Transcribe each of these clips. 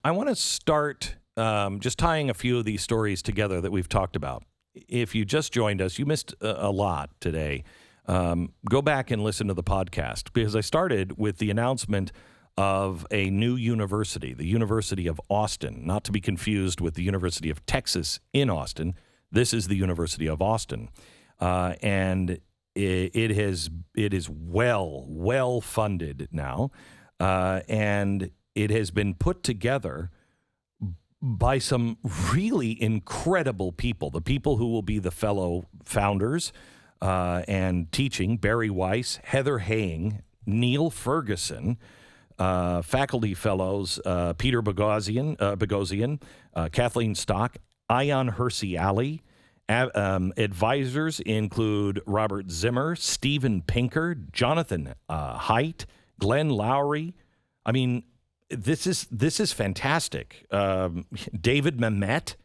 I want to start just tying a few of these stories together that we've talked about. If you just joined us, you missed a lot today. Go back and listen to the podcast, because I started with the announcement of a new university, the University of Austin, not to be confused with the University of Texas in Austin. This is the University of Austin. And it is well funded now. And it has been put together by some really incredible people, the people who will be the fellow founders and teaching: Barry Weiss, Heather Haying, Neil Ferguson, faculty fellows, Peter Boghossian, Kathleen Stock, Ion Hersey-Ali. Advisors include Robert Zimmer, Steven Pinker, Jonathan Haidt, Glenn Lowry. I mean, this is fantastic. David Mamet.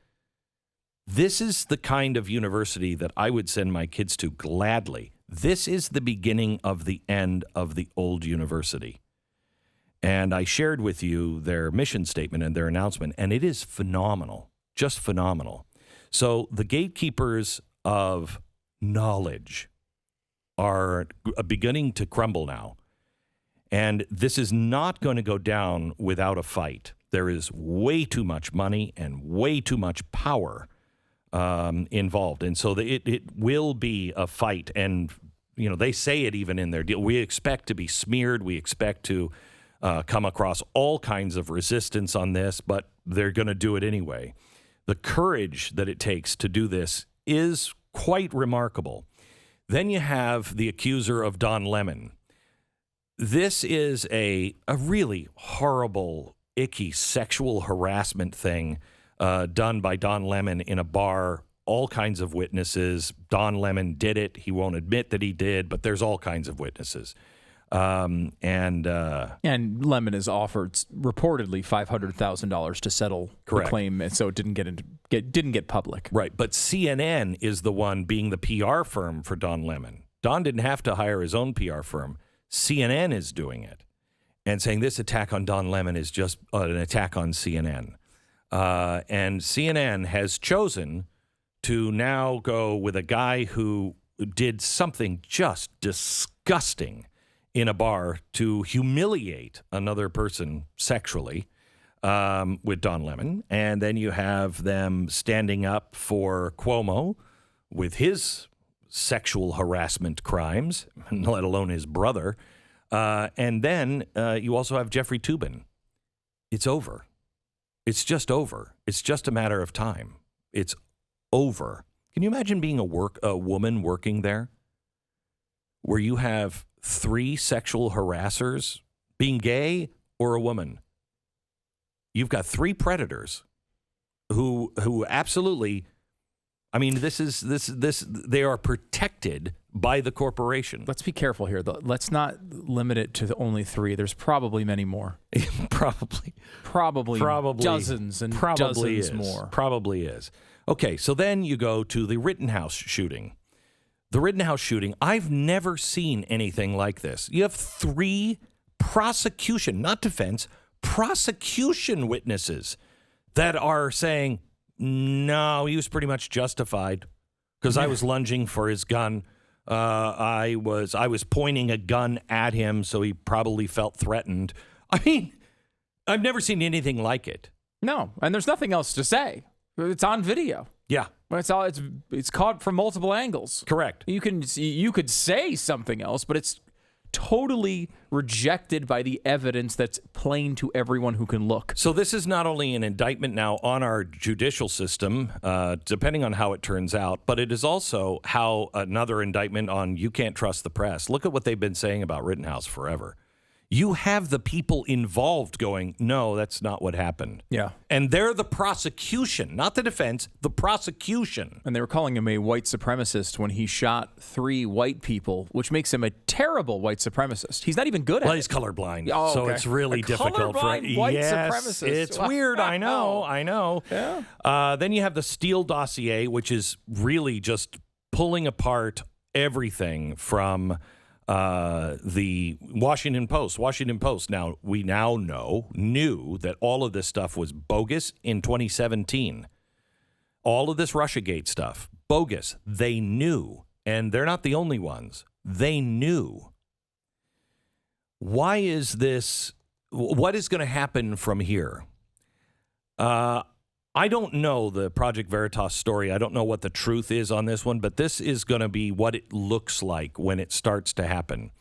This is the kind of university that I would send my kids to gladly. This is the beginning of the end of the old university. And I shared with you their mission statement and their announcement, and it is phenomenal, just phenomenal. So the gatekeepers of knowledge are beginning to crumble now. And this is not going to go down without a fight. There is way too much money and way too much power involved. And so it will be a fight. And, you know, they say it even in their deal. We expect to be smeared. We expect to come across all kinds of resistance on this, but they're going to do it anyway. The courage that it takes to do this is quite remarkable. Then you have the accuser of Don Lemon. This is a really horrible, icky sexual harassment thing done by Don Lemon in a bar. All kinds of witnesses. Don Lemon did it. He won't admit that he did, but there's all kinds of witnesses. And Lemon has offered reportedly $500,000 to settle the claim, and so it didn't get public. Right, but CNN is the one being the PR firm for Don Lemon. Don didn't have to hire his own PR firm. CNN is doing it and saying this attack on Don Lemon is just an attack on CNN. And CNN has chosen to now go with a guy who did something just disgusting in a bar to humiliate another person sexually with Don Lemon. And then you have them standing up for Cuomo with his sexual harassment crimes, let alone his brother. And then you also have Jeffrey Toobin. It's over. It's just over. It's just a matter of time. It's over. Can you imagine being a woman working there where you have 3 sexual harassers, being gay or a woman? You've got 3 predators who absolutely, I mean, this they are protected by the corporation. Let's be careful here, though. Let's not limit it to only 3. There's probably many more. Probably dozens and probably dozens more. Probably is. Okay, so then you go to the Rittenhouse shooting. The Rittenhouse shooting, I've never seen anything like this. You have 3 prosecution, not defense, prosecution witnesses that are saying, no, he was pretty much justified because I was lunging for his gun. I was pointing a gun at him, so he probably felt threatened. I mean, I've never seen anything like it. No, and there's nothing else to say. It's on video. Yeah. It's caught from multiple angles. Correct. You could say something else, but it's totally rejected by the evidence that's plain to everyone who can look. So this is not only an indictment now on our judicial system, depending on how it turns out, but it is also how another indictment on you can't trust the press. Look at what they've been saying about Rittenhouse forever. You have the people involved going, no, that's not what happened. Yeah. And they're the prosecution, not the defense, the prosecution. And they were calling him a white supremacist when he shot 3 white people, which makes him a terrible white supremacist. He's not even good at it. Well, he's colorblind, so okay. It's really difficult for white supremacist. It's weird. I know. Yeah. Then you have the Steele dossier, which is really just pulling apart everything from The Washington Post we now knew that all of this stuff was bogus in 2017. All of this Russiagate stuff, bogus. They knew, and they're not the only ones. They knew. Why is this? What is going to happen from here? I don't know the Project Veritas story. I don't know what the truth is on this one, but this is going to be what it looks like when it starts to happen.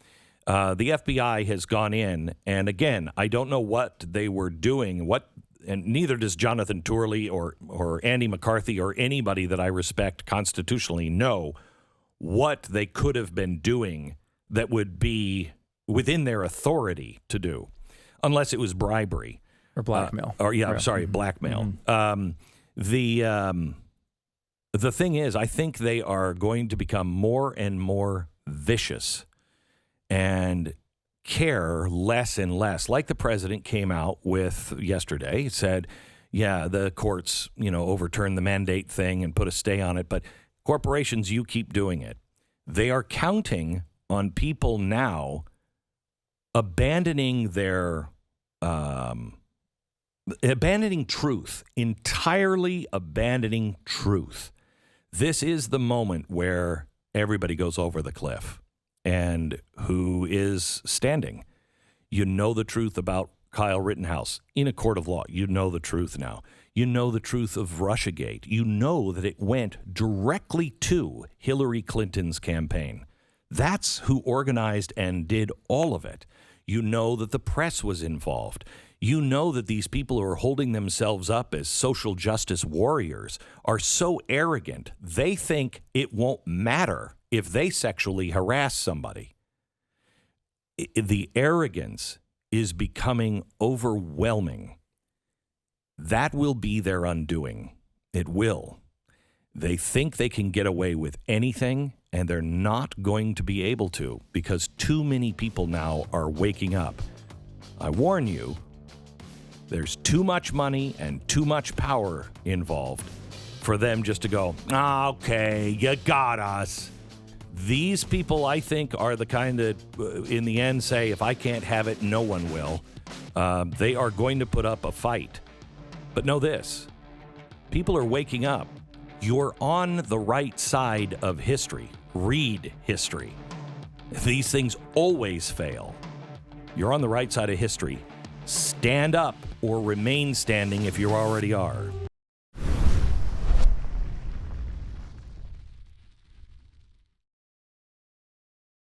The FBI has gone in, and again, I don't know what they were doing, and neither does Jonathan Turley or Andy McCarthy or anybody that I respect constitutionally know what they could have been doing that would be within their authority to do, unless it was bribery. Or blackmail. Blackmail. The thing is, I think they are going to become more and more vicious and care less and less. Like the president came out with yesterday, he said, yeah, the courts, overturned the mandate thing and put a stay on it, but corporations, you keep doing it. They are counting on people now abandoning their abandoning truth, entirely abandoning truth. This is the moment where everybody goes over the cliff. And who is standing? You know the truth about Kyle Rittenhouse in a court of law. You know the truth now. You know the truth of Russiagate. You know that it went directly to Hillary Clinton's campaign. That's who organized and did all of it. You know that the press was involved. You know that these people who are holding themselves up as social justice warriors are so arrogant, they think it won't matter if they sexually harass somebody. The arrogance is becoming overwhelming. That will be their undoing. It will. They think they can get away with anything, and they're not going to be able to because too many people now are waking up. I warn you, there's too much money and too much power involved for them just to go, okay, you got us. These people, I think, are the kind that, in the end, say, if I can't have it, no one will. They are going to put up a fight. But know this, people are waking up. You're on the right side of history. Read history. These things always fail. You're on the right side of history. Stand up or remain standing if you already are.